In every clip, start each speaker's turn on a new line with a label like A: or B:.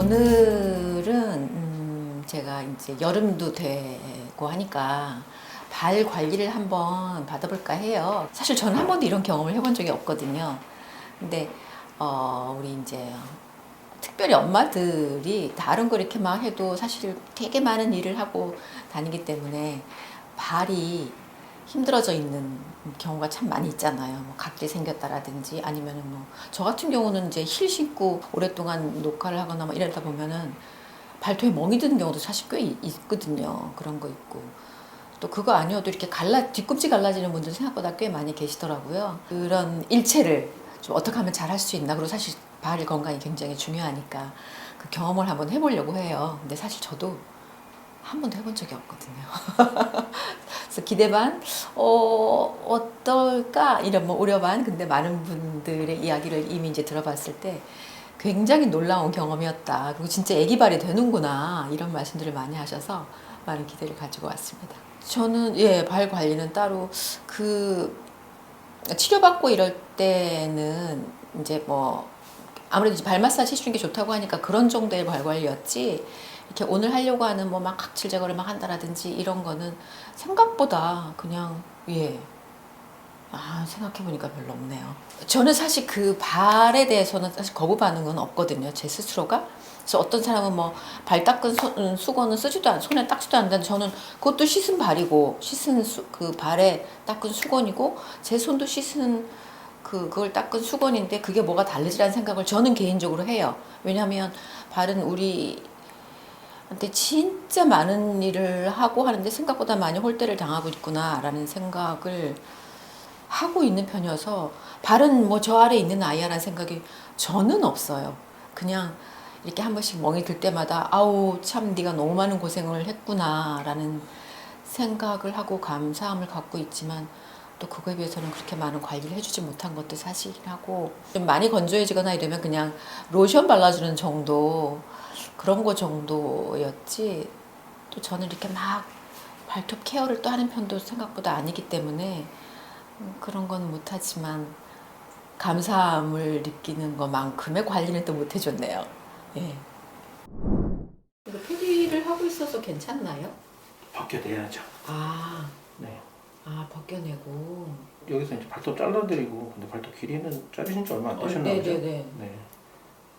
A: 오늘은 제가 이제 여름도 되고 하니까 발 관리를 한번 받아볼까 해요. 사실 저는 한 번도 이런 경험을 해본 적이 없거든요. 근데 우리 이제 특별히 엄마들이 다른 거 이렇게 막 해도 사실 되게 많은 일을 하고 다니기 때문에 발이 힘들어져 있는 경우가 참 많이 있잖아요. 뭐 각질 생겼다라든지 아니면은 뭐 저 같은 경우는 이제 힐 신고 오랫동안 녹화를 하거나 뭐 이러다 보면은 발톱에 멍이 드는 경우도 사실 꽤 있거든요. 그런 거 있고. 또 그거 아니어도 이렇게 뒤꿈치 갈라지는 분들 생각보다 꽤 많이 계시더라고요. 그런 일체를 좀 어떻게 하면 잘 할 수 있나. 그리고 사실 발 건강이 굉장히 중요하니까 그 경험을 한번 해보려고 해요. 근데 사실 저도 한 번도 해본 적이 없거든요. 그래서 기대 반, 어떨까? 이런 뭐 우려 반. 근데 많은 분들의 이야기를 이미 이제 들어봤을 때 굉장히 놀라운 경험이었다. 그리고 진짜 애기 발이 되는구나. 이런 말씀들을 많이 하셔서 많은 기대를 가지고 왔습니다. 저는, 발 관리는 따로 치료받고 이럴 때는 이제 뭐 아무래도 이제 발 마사지 해주는 게 좋다고 하니까 그런 정도의 발 관리였지, 이렇게 오늘 하려고 하는 뭐 막 각질 제거를 막 한다라든지 이런 거는 생각보다 그냥, 생각해보니까 별로 없네요. 저는 사실 그 발에 대해서는 사실 거부 반응은 없거든요. 제 스스로가. 그래서 어떤 사람은 뭐 발 닦은 수건은 쓰지도 손에 닦지도 않는다는데, 저는 그것도 씻은 발이고 씻은 그 발에 닦은 수건이고 제 손도 씻은 그걸 닦은 수건인데 그게 뭐가 다르지라는 생각을 저는 개인적으로 해요. 왜냐하면 발은 우리한테 진짜 많은 일을 하고 하는데 생각보다 많이 홀대를 당하고 있구나라는 생각을 하고 있는 편이어서, 발은 뭐 저 아래 있는 아이야라는 생각이 저는 없어요. 그냥 이렇게 한 번씩 멍이 들 때마다 아우 참 네가 너무 많은 고생을 했구나라는 생각을 하고 감사함을 갖고 있지만, 또 그거에 비해서는 그렇게 많은 관리를 해주지 못한 것도 사실이라고, 좀 많이 건조해지거나 이러면 그냥 로션 발라주는 정도, 그런 거 정도였지, 또 저는 이렇게 막 발톱 케어를 또 하는 편도 생각보다 아니기 때문에 그런 건 못하지만 감사함을 느끼는 것만큼의 관리는 또 못 해줬네요. 예. 이거 PD를 하고 있어서 괜찮나요?
B: 벗겨내야죠. 네.
A: 벗겨내고.
B: 여기서 이제 발톱 잘라드리고, 근데 발톱 길이는 자르신 지 얼마 안 되셨나 보죠?
A: 네네네.
B: 네.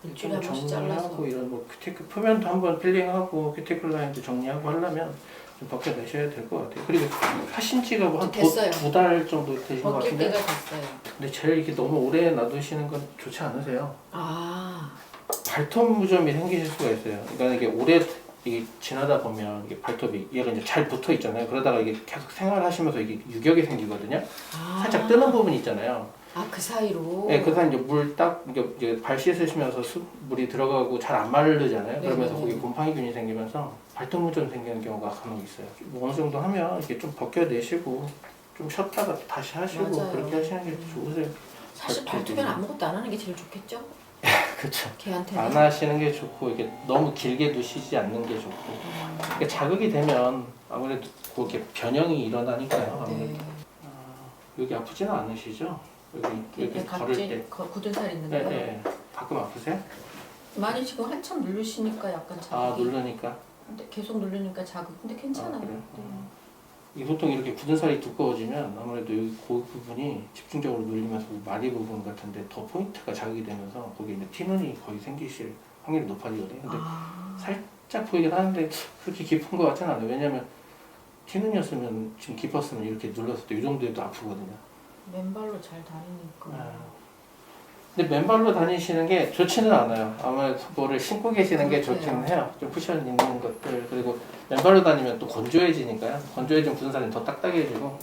A: 일주일에 한 번씩 잘라서.
B: 정리하고 이런 뭐 큐티클 표면도 한번 필링하고 큐티클 라인도 정리하고 하려면 좀 벗겨내셔야 될 것 같아요. 그리고 하신 지가 뭐 한
A: 됐어요.
B: 두 달 정도 되신 것
A: 벗길
B: 같은데.
A: 때가 됐어요.
B: 근데 제일 이렇게 너무 오래 놔두시는 건 좋지 않으세요?
A: 아,
B: 발톱 무좀이 생기실 수가 있어요. 그러니까 이게 오래 이게 지나다 보면 이게 발톱이 얘가 이제 잘 붙어 있잖아요. 그러다가 이게 계속 생활하시면서 이게 유격이 생기거든요. 살짝 뜨는 부분이 있잖아요.
A: 그 사이로.
B: 네, 그 사이 이제 이제 발 씻으시면서 물이 들어가고 잘 안 마르잖아요. 그러면서 거기 곰팡이균이 생기면서 발톱 무좀 생기는 경우가 간혹 있어요. 뭐 어느 정도 하면 이렇게 좀 벗겨내시고 좀 쉬었다가 다시 하시고.
A: 맞아요.
B: 그렇게 하시는 게 좋으세요.
A: 사실 발톱에는 아무것도 안 하는 게 제일 좋겠죠?
B: 그렇죠.
A: 걔한테는.
B: 안 하시는 게 좋고, 이게 너무 길게 두시지 않는 게 좋고. 이게 자극이 되면 아무래도 그게 변형이 일어나니까요.
A: 네.
B: 여기 아프지는 않으시죠? 여기 걸을 때.
A: 굳은 살 있는 거.
B: 네. 가끔 아프세요?
A: 많이 지금 한참 누르시니까 약간 자극이.
B: 누르니까.
A: 근데 계속 누르니까 자극. 근데 괜찮아요.
B: 그래요?
A: 네.
B: 이 보통 이렇게 굳은 살이 두꺼워지면 아무래도 여기 그 부분이 집중적으로 눌리면서 마디 부분 같은데 더 포인트가 자극이 되면서 거기에 이제 티눈이 거의 생기실 확률이 높아지거든요. 근데 살짝 보이긴 하는데 그렇게 깊은 것 같지는 않아요. 왜냐면 티눈이었으면 지금 깊었으면 이렇게 눌렀을 때 이 정도에도 아프거든요.
A: 맨발로 잘 다니니까.
B: 근데 맨발로 다니시는 게 좋지는 않아요. 아무래도 뭐를 신고 계시는 게 좋기는 해요. 좀 쿠션 있는 것들. 그리고 맨발로 다니면 또 건조해지니까요. 건조해지면 굳은 살이 더 딱딱해지고.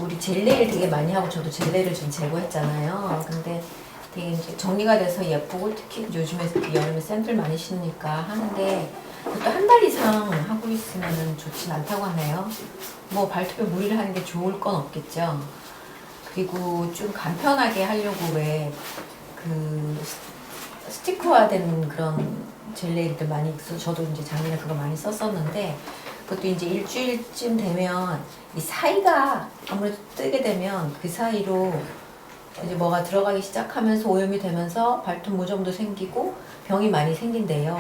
A: 우리 젤네일 되게 많이 하고 저도 젤네일을 좀 제거했잖아요. 근데 되게 이제 정리가 돼서 예쁘고, 특히 요즘에 여름에 샌들 많이 신으니까 하는데, 그것도 한 달 이상 하고 있으면 좋진 않다고 하네요. 뭐 발톱에 무리를 하는 게 좋을 건 없겠죠. 그리고 좀 간편하게 하려고 왜 스티커화된 그런 젤레이들 많이 저도 이제 작년에 그거 많이 썼었는데 그것도 이제 일주일쯤 되면 이 사이가 아무래도 뜨게 되면 그 사이로 이제 뭐가 들어가기 시작하면서 오염이 되면서 발톱 무좀도 생기고 병이 많이 생긴대요.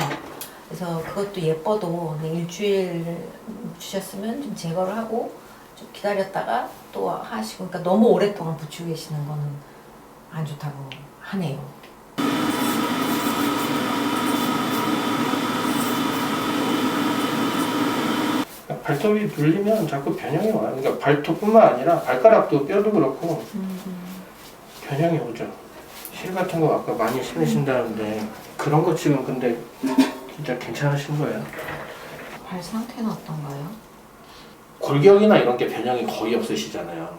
A: 그래서 그것도 예뻐도 그냥 일주일 주셨으면 좀 제거를 하고 좀 기다렸다가 또 하시고 그러니까 너무 오랫동안 붙이고 계시는 거는 안 좋다고 하네요.
B: 발톱이 눌리면 자꾸 변형이 와요. 그러니까 발톱뿐만 아니라 발가락도 뼈도 그렇고 변형이 오죠. 실 같은 거 아까 많이 신으신다는데 그런 거 지금 근데 진짜 괜찮으신 거예요?
A: 발 상태는 어떤가요?
B: 골격이나 이런 게 변형이 거의 없으시잖아요.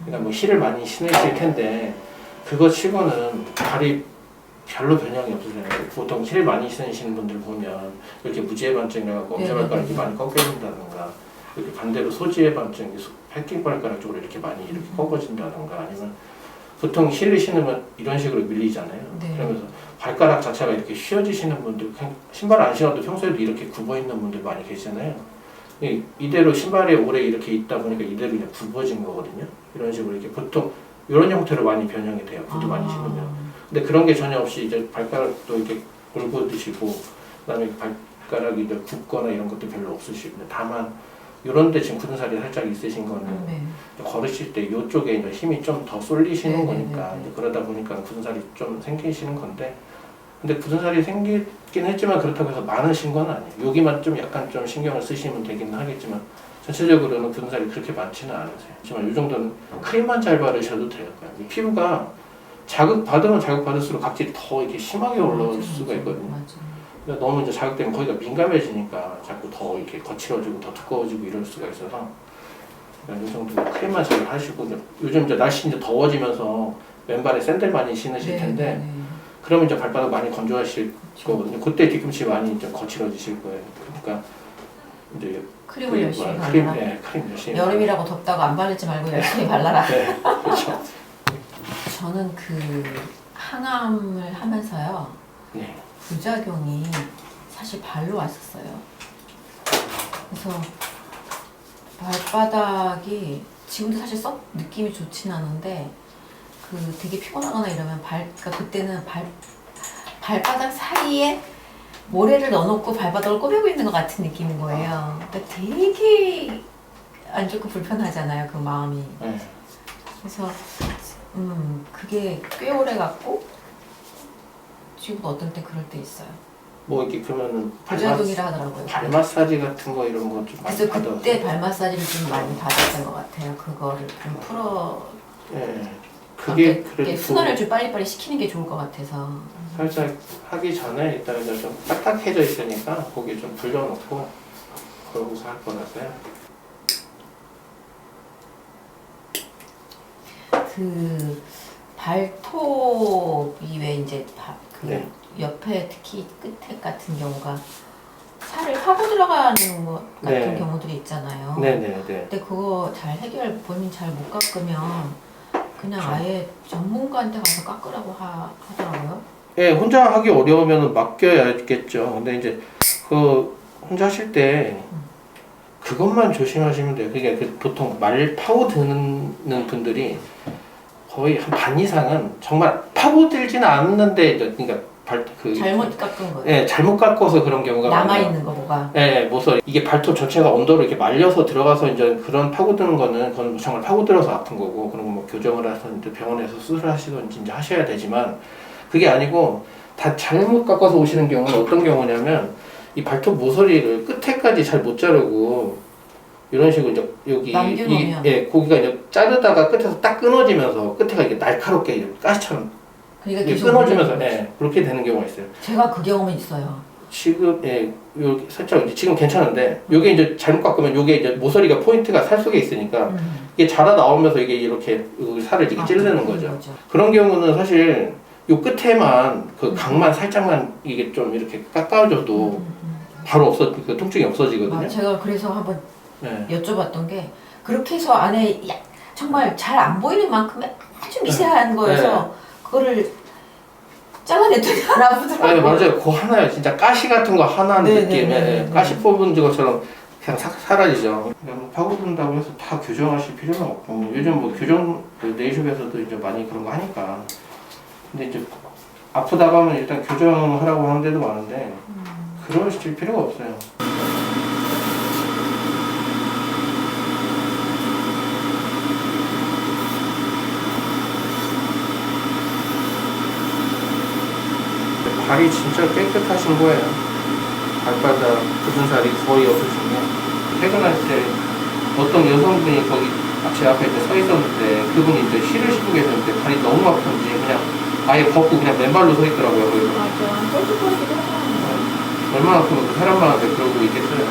B: 그러니까 뭐 힐을 많이 신으실 텐데 그거 치고는 발이 별로 변형이 없으세요. 보통 힐 많이 신으시는 분들 보면 이렇게 무지의 반증이라고 엄지발가락이 많이 꺾여진다든가 이렇게 반대로 소지의 반증, 패킹발가락 쪽으로 이렇게 많이 이렇게 꺾어진다든가 아니면 보통 힐을 신으면 이런 식으로 밀리잖아요.
A: 네.
B: 그러면서 발가락 자체가 이렇게 휘어지시는 분들, 신발 안 신어도 평소에도 이렇게 굽어 있는 분들 많이 계시잖아요. 이대로 신발에 오래 이렇게 있다 보니까 이대로 그냥 굽어진 거거든요. 이런 식으로 이렇게 보통 이런 형태로 많이 변형이 돼요. 구두 많이 신으면. 근데 그런 게 전혀 없이 이제 발가락도 이렇게 골고 드시고 그다음에 발가락이 이제 굽거나 이런 것도 별로 없으시고 다만 이런데 지금 굳은 살이 살짝 있으신 거는
A: 네.
B: 걸으실 때 이쪽에 이제 힘이 좀 더 쏠리시는
A: 네,
B: 거니까
A: 네, 네.
B: 이제 그러다 보니까 굳은 살이 좀 생기시는 건데 근데 굳은 살이 생기긴 했지만 그렇다고 해서 많으신 건 아니에요. 여기만 좀 약간 좀 신경을 쓰시면 되긴 하겠지만 전체적으로는 굳은 살이 그렇게 많지는 않으세요. 하지만 이 정도는 크림만 잘 바르셔도 돼요. 피부가 자극받으면 자극받을수록 각질이 더 이렇게 심하게 올라올 수가 있거든요. 그러니까 너무 이제 자극되면 거기가 민감해지니까 자꾸 더 이렇게 거칠어지고 더 두꺼워지고 이럴 수가 있어서 그러니까 이 정도 크림만 잘 하시고 요즘 이제 날씨 이제 더워지면서 맨발에 샌들 많이 신으실 텐데
A: 네.
B: 그러면 이제 발바닥 많이 건조하실 거거든요. 그때 뒤꿈치 많이 좀 거칠어지실 거예요. 그러니까 이제
A: 크림을 열심히 발라.
B: 크림 열심히.
A: 여름이라고 덥다고 안 바르지 말고 열심히 발라라.
B: 네, 그렇죠.
A: 저는 그 항암을 하면서요.
B: 네.
A: 부작용이 사실 발로 왔었어요. 그래서 발바닥이 지금도 사실 썩 느낌이 좋진 않은데 그 되게 피곤하거나 이러면 그러니까 그때는 발바닥 사이에 모래를 넣어놓고 발바닥을 꼬매고 있는 것 같은 느낌인 거예요. 그러니까 되게 안 좋고 불편하잖아요, 그 마음이.
B: 네.
A: 그래서 그게 꽤 오래 갔고 지금도 어떤 때 그럴 때 있어요.
B: 뭐 이렇게 그러면은
A: 부작용이라 하더라고요.
B: 발 마사지 같은 거 이런 거 좀 많이
A: 그래서
B: 받아서.
A: 그때 발 마사지를 좀 많이 받았던 것 같아요. 그거를 좀 풀어.
B: 네. 그게 그래도
A: 순환을 좀 빨리빨리 시키는 게 좋을 것 같아서.
B: 살짝 하기 전에 일단 이제 좀 딱딱해져 있으니까 거기 좀 불려놓고 그러고서 할 거라서요.
A: 그 발톱이 왜 이제 그
B: 네.
A: 옆에 특히 끝에 같은 경우가 살을 파고 들어가는 것 같은
B: 네.
A: 경우들이 있잖아요.
B: 네네네.
A: 근데 그거 잘 본인 잘 못 깎으면 그냥
B: 그렇죠.
A: 아예 전문가한테 가서 깎으라고 하더라고요.
B: 예, 혼자 하기 어려우면 맡겨야겠죠. 근데 이제 그 혼자 하실 때 그것만 조심하시면 돼요. 그러니까 그 보통 말 파고드는 분들이 거의 한 반 이상은 정말 파고들지는 않는데 이제 그러니까
A: 잘못 깎은 거예요.
B: 예, 잘못 깎아서 그런 경우가
A: 남아
B: 많아요.
A: 있는 거 뭐가.
B: 예, 모서리 이게 발톱 전체가 언더로 이렇게 말려서 들어가서 이제 그런 파고드는 거는 그건 정말 파고들어서 아픈 거고 그런 거 뭐 교정을 해서 이제 병원에서 수술을 하시든지 이제 하셔야 되지만 그게 아니고 다 잘못 깎아서 오시는 경우는 어떤 경우냐면 이 발톱 모서리를 끝에까지 잘 못 자르고 이런 식으로 이제 여기
A: 남겨놓으면.
B: 고기가 이제 자르다가 끝에서 딱 끊어지면서 끝에가 이게 날카롭게 이제 가시처럼
A: 그러니까
B: 이게
A: 계속
B: 끊어지면서
A: 올리는
B: 그렇게 되는 경우가 있어요.
A: 제가 그 경험은 있어요.
B: 지금 여기 살짝 이제 지금 괜찮은데 요게 이제 잘못 깎으면 요게 이제 모서리가 포인트가 살 속에 있으니까 이게 자라 나오면서 이게 이렇게 살을 이렇게 찌르는 거죠. 그런 경우는 사실 요 끝에만 그 각만 살짝만 이게 좀 이렇게 깎아줘도 바로 그 통증이 없어지거든요.
A: 제가 그래서 한번
B: 네.
A: 여쭤봤던 게 그렇게 해서 안에 정말 잘 안 보이는 만큼의 아주 미세한 거여서 그거를 잘라냈더니 안 아프더라고요.
B: 네, 맞아요. 그거 하나요. 진짜 가시 같은 거 하나
A: 네,
B: 느낌에
A: 네, 네, 네.
B: 가시 뽑은 것처럼 그냥 사라지죠. 그러니까 뭐 파고든다고 해서 다 교정하실 필요는 없고 요즘 뭐 교정 그 네일숍에서도 이제 많이 그런 거 하니까. 근데 이제 아프다고 하면 일단 교정하라고 하는 데도 많은데 그러실 필요가 없어요. 발이 진짜 깨끗하신 거예요. 발바닥 굳은 살이 거의 없으시고 퇴근할 때 어떤 여성분이 거기 제 앞에 이제 서 있었는데 그분이 이제 실을 싣고 계셨는데 발이 너무 아픈지 그냥 아예 벗고 그냥 맨발로 서 있더라고요. 거기서.
A: 맞아. 뻘쭘뻘쭘 하잖아요.
B: 얼마나 아프면 그 사람만한테 그러고 있겠어요.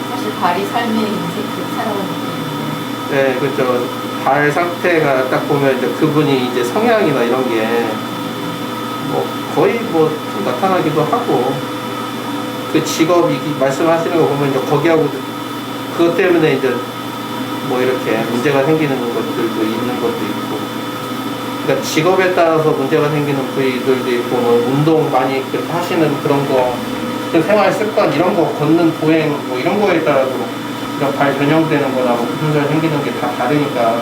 A: 사실 발이 삶의 인생 살아오는 거예요.
B: 네, 그렇죠. 발 상태가 딱 보면 이제 그분이 이제 성향이나 이런 게 뭐 거의 뭐 좀 나타나기도 하고 그 직업이 말씀하시는 거 보면 이제 거기하고 그것 때문에 이제 뭐 이렇게 문제가 생기는 것들도 있는 것도 있고 그러니까 직업에 따라서 문제가 생기는 부위들도 있고 뭐 운동 많이 하시는 그런 거 그 생활 습관 이런 거 걷는 보행 뭐 이런 거에 따라서 이런 발 변형되는 거나 뭐 굳은 살 생기는 게 다 다르니까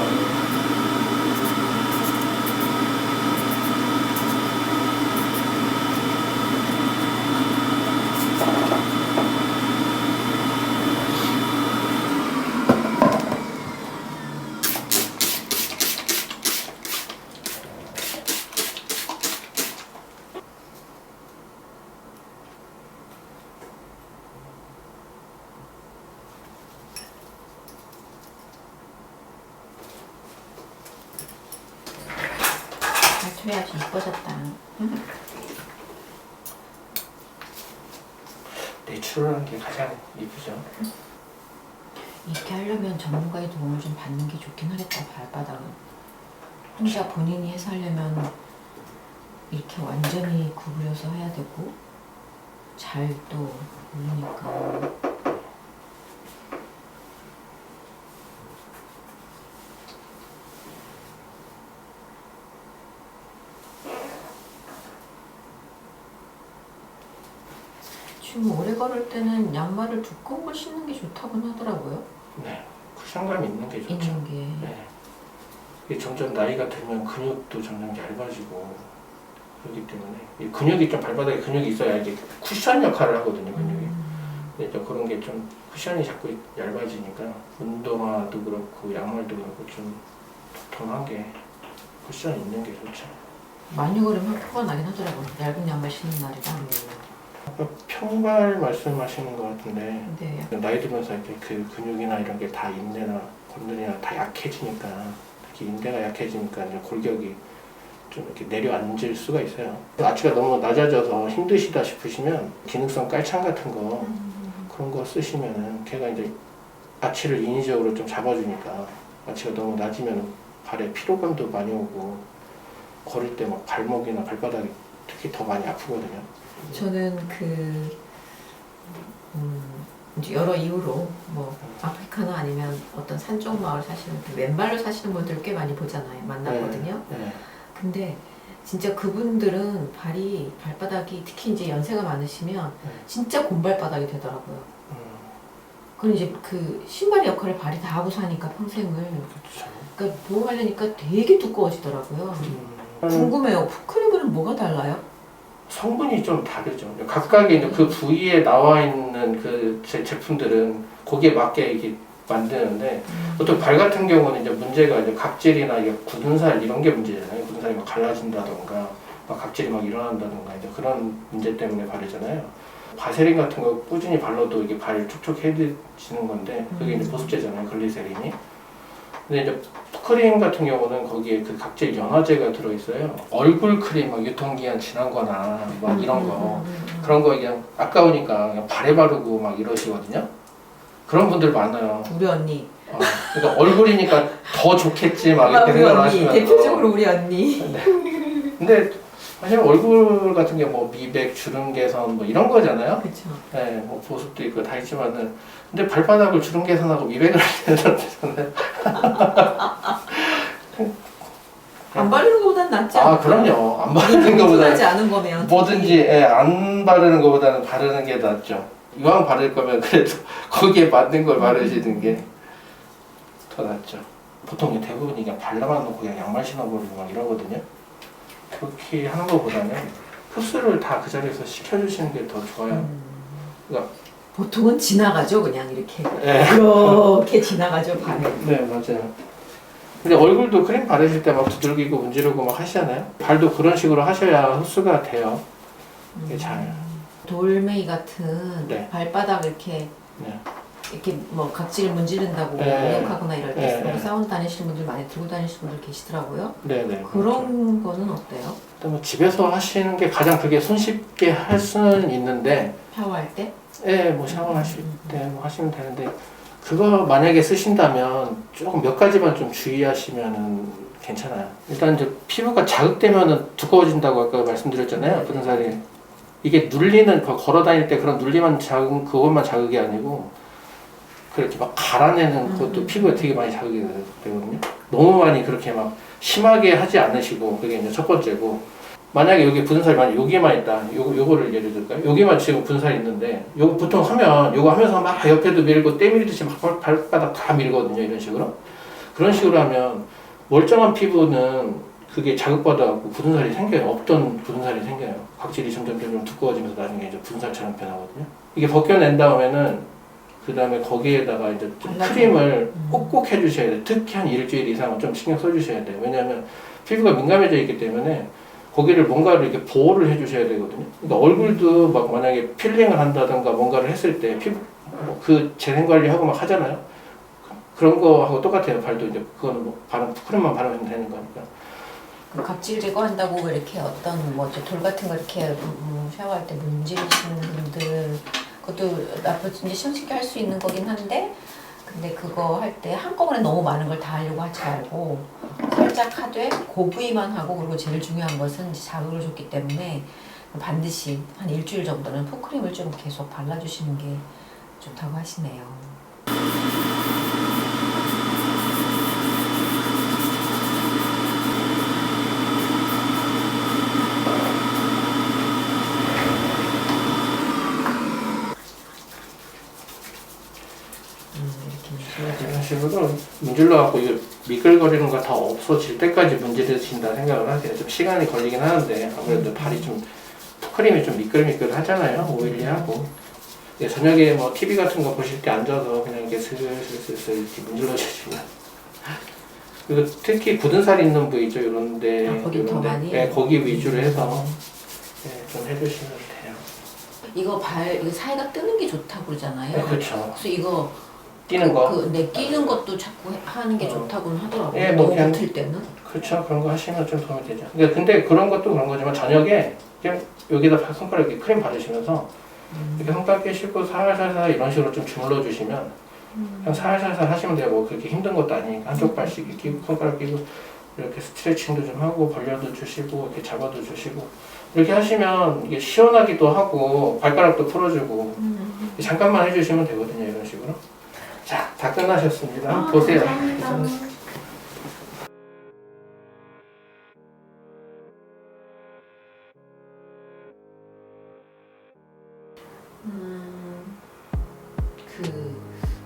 A: 해야지 이뻐졌다.
B: 내추럴한 게 가장 이쁘죠.
A: 이렇게 하려면 전문가의 도움을 좀 받는 게 좋긴 하겠다. 발바닥은 혼자 본인이 해서 하려면 이렇게 완전히 구부려서 해야 되고 잘 또 모르니까. 지금 오래 걸을 때는 양말을 두꺼운 걸 신는 게 좋다고는 하더라고요.
B: 네, 쿠션감 있는 게 좋죠.
A: 있는 게.
B: 네. 이게 점점 나이가 들면 근육도 점점 얇아지고 그렇기 때문에 이 근육이 좀 발바닥에 근육이 있어야 이게 쿠션 역할을 하거든요. 근육이. 근데 이제 그런 게 좀 쿠션이 자꾸 얇아지니까 운동화도 그렇고 양말도 그렇고 좀 도톰한 게 쿠션 있는 게 좋죠.
A: 많이 걸으면 표가 나긴 하더라고요. 얇은 양말 신는 날이랑.
B: 아까 평발 말씀하시는 것 같은데
A: 근데
B: 나이 들면서 이렇게 그 근육이나 이런 게 다 인대나 건들이나 다 약해지니까 특히 인대가 약해지니까 이제 골격이 좀 이렇게 내려앉을 수가 있어요. 아치가 너무 낮아져서 힘드시다 싶으시면 기능성 깔창 같은 거 그런 거 쓰시면은 걔가 이제 아치를 인위적으로 좀 잡아주니까 아치가 너무 낮으면 발에 피로감도 많이 오고 걸을 때 막 발목이나 발바닥이 특히 더 많이 아프거든요.
A: 저는 이제 여러 이유로 뭐 아프리카나 아니면 어떤 산쪽 마을 사시는 맨발로 사시는 분들 꽤 많이 보잖아요. 만났거든요.
B: 네.
A: 근데 진짜 그분들은 발바닥이 특히 이제 연세가 많으시면 진짜 곰발바닥이 되더라고요. 그럼 이제 그 신발의 역할을 발이 다 하고 사니까 평생을.
B: 그렇죠.
A: 그러니까 보호하려니까 되게 두꺼워지더라고요. 궁금해요. 푸크림은 뭐가 달라요?
B: 성분이 좀 다르죠. 각각의 이제 그 부위에 나와 있는 그 제품들은 거기에 맞게 이게 만드는데 보통 발 같은 경우는 이제 문제가 이제 각질이나 이게 굳은 살 이런 게 문제잖아요. 굳은 살이 막 갈라진다던가 막 각질이 막 일어난다던가 이제 그런 문제 때문에 바르잖아요. 바세린 같은 거 꾸준히 발라도 이게 발 촉촉해지는 건데 그게 이제 보습제잖아요. 글리세린이. 근데 이제 크림 같은 경우는 거기에 그 각질 연화제가 들어있어요. 얼굴 크림 막 유통기한 지난 거나 막 이런 거 그런 거 그냥 아까우니까 그냥 발에 바르고 막 이러시거든요. 그런 분들 많아요.
A: 우리 언니.
B: 그러니까 얼굴이니까 더 좋겠지 막 이렇게
A: 우리
B: 생각을
A: 언니.
B: 하시면서.
A: 대표적으로 우리 언니.
B: 근데 사실 얼굴 같은 게 뭐 미백, 주름 개선 뭐 이런 거잖아요.
A: 그렇죠.
B: 네, 뭐 보습도 있고 다 있지만은 근데 발바닥을 주름 개선하고 미백을 하는 사람들은
A: 안 바르는 것보단 낫지 않아요?
B: 그럼요. 안 바르는 것보다
A: 하지 않은 거면
B: 뭐든지 안 바르는 것보다는 바르는 게 낫죠. 이왕 바를 거면 그래도 거기에 맞는 걸 바르시는 게 더 낫죠. 보통 대부분 그냥 발라만 놓고 그냥 양말 신어버리고 막 이러거든요. 그렇게 하는 것보다는 흡수를 다 그 자리에서 시켜주시는 게 더 좋아요. 그러니까
A: 보통은 지나가죠, 그냥 이렇게.
B: 네.
A: 이렇게 지나가죠, 발에.
B: 네, 맞아요. 근데 얼굴도 크림 바르실 때 막 두들기고 문지르고 막 하시잖아요. 발도 그런 식으로 하셔야 흡수가 돼요. 이게 잘.
A: 돌멩이 같은
B: 네.
A: 발바닥 이렇게
B: 네.
A: 이렇게 뭐 각질을 문지른다고
B: 네.
A: 욕하거나 이럴 때
B: 네.
A: 쓰고 사원 다니시는 분들 많이 들고 다니시는 분들 계시더라고요.
B: 네네.
A: 그런 거는 어때요?
B: 뭐 집에서 하시는 게 가장 그게 손쉽게 할 수는 있는데,
A: 샤워할 때?
B: 뭐 샤워하실 때 뭐 하시면 되는데, 그거 만약에 쓰신다면 조금 몇 가지만 좀 주의하시면은 괜찮아요. 일단 이제 피부가 자극되면은 두꺼워진다고 아까 말씀드렸잖아요.
A: 네.
B: 붙은 살이. 이게 눌리는, 걸어 다닐 때 그런 눌리만 그것만 자극이 아니고, 그렇게 막 갈아내는 것도 피부에 되게 많이 자극이 되거든요. 너무 많이 그렇게 막 심하게 하지 않으시고, 그게 이제 첫 번째고, 만약에 여기 붙은 살이 만약 여기에만 있다. 요거를 예를 들까요? 여기만 지금 붙은 살이 있는데, 요거 보통 하면, 요거 하면서 막 옆에도 밀고 때밀듯이 막 발바닥 다 밀거든요. 이런 식으로. 그런 식으로 하면 멀쩡한 피부는 그게 자극받아갖고 붙은 살이 생겨요. 없던 붙은 살이 생겨요. 각질이 점점 두꺼워지면서 나중에 이제 붙은 살처럼 변하거든요. 이게 벗겨낸 다음에는 그 다음에 거기에다가 이제 좀 크림을 꼭꼭 해주셔야 돼요. 특히 한 일주일 이상은 좀 신경 써주셔야 돼요. 왜냐하면 피부가 민감해져 있기 때문에 거기를 뭔가를 이렇게 보호를 해주셔야 되거든요. 그러니까 얼굴도 막 만약에 필링을 한다든가 뭔가를 했을 때 피부 그 재생 관리하고 막 하잖아요. 그런 거하고 똑같아요. 발도 이제 그거는 뭐 크림만 바르면 되는 거니까.
A: 그 각질 제거한다고 이렇게 어떤 뭐 돌 같은 거 이렇게 샤워할 때 문지르시는 분들 그것도 나쁘지 신경 쉽게 할 수 있는 거긴 한데 근데 그거 할 때 한꺼번에 너무 많은 걸 다 하려고 하지 말고 살짝 하되 그 부위만 하고 그리고 제일 중요한 것은 자극을 줬기 때문에 반드시 한 일주일 정도는 풋크림을 좀 계속 발라주시는 게 좋다고 하시네요.
B: 이런 식으로 문질러갖고 이거 미끌거리는 거 다 없어질 때까지 문지르신다 생각을 하세요. 좀 시간이 걸리긴 하는데 아무래도 발이 좀 크림이 좀 미끌미끌하잖아요. 오일리하고. 저녁에 뭐 TV 같은 거 보실 때 앉아서 그냥 이렇게 슬슬슬슬 이렇게 문질러 주시면. 그리고 특히 굳은 살 있는 부위 있죠. 이런데
A: 거기 더 많이?
B: 네, 거기 위주로 해서 좀 해주시면 돼요.
A: 이거 이거 사이가 뜨는 게 좋다고 그러잖아요.
B: 네, 그렇죠.
A: 그래서 이거
B: 끼는 거.
A: 끼는 것도 자꾸 하는 게 좋다고는 하더라고요.
B: 예, 뭐
A: 너무
B: 그냥
A: 붙을 때는.
B: 그렇죠. 그런 거 하시면 좀 도움이 되죠. 근데 그런 것도 그런 거지만 저녁에 그냥 여기다 손가락 이렇게 크림 바르시면서 이렇게 손가락 끼시고 살살살 이런 식으로 좀 주물러 주시면 그냥 살살살 하시면 돼요. 뭐 그렇게 힘든 것도 아니니까 한쪽 발씩 끼고 손가락 끼고 이렇게 스트레칭도 좀 하고 벌려도 주시고 이렇게 잡아도 주시고 이렇게 하시면 이게 시원하기도 하고 발가락도 풀어주고 잠깐만 해주시면 되거든요. 이런 식으로. 자, 다 끝나셨습니다. 보세요.
A: 감사합니다.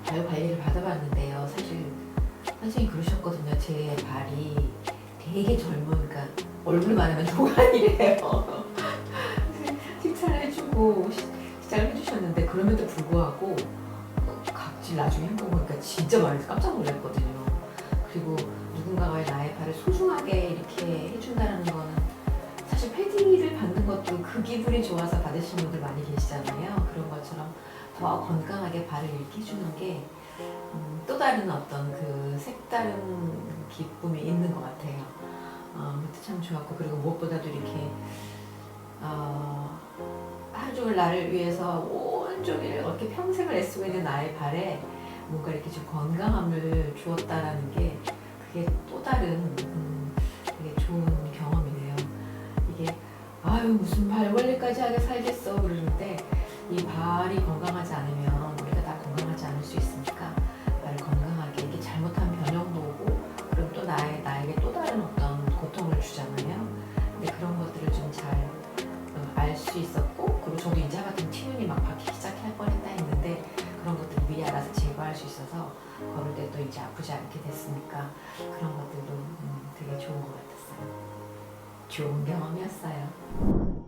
A: 발 관리를 받아봤는데요. 사실 선생님이 그러셨거든요. 제 발이 되게 젊으니까 얼굴만 하면 동안이래요. 식사를 해주고 시작을 해주셨는데 그럼에도 불구하고 각질 나중에 한 거 보니까 진짜 많이 깜짝 놀랐거든요. 그리고 누군가가 나의 발을 소중하게 이렇게 해준다는 거는 사실 패디를 받는 것도 그 기분이 좋아서 받으시는 분들 많이 계시잖아요. 그런 것처럼 더 건강하게 발을 이렇게 해주는 게 또 다른 어떤 그 색다른 기쁨이 있는 것 같아요. 그것도 참 좋았고 그리고 무엇보다도 이렇게 하루 종일 나를 위해서 온종일 이렇게 평생을 애쓰고 있는 나의 발에 뭔가 이렇게 좀 건강함을 주었다라는 게 그게 또 다른 되게 좋은 경험이네요. 이게 아유 무슨 발 관리까지 하게 살겠어 그러는데 이 발이 건강하지 않으면 우리가 다 건강하지 않을 수 있으니까 발을 건강하게 이게 잘못한 변형도 오고 그럼 또 나에게 또 다른 어떤 고통을 제거할 수 있어서 걸을 때 또 이제 아프지 않게 됐으니까 그런 것들도 되게 좋은 것 같았어요. 좋은 경험이었어요.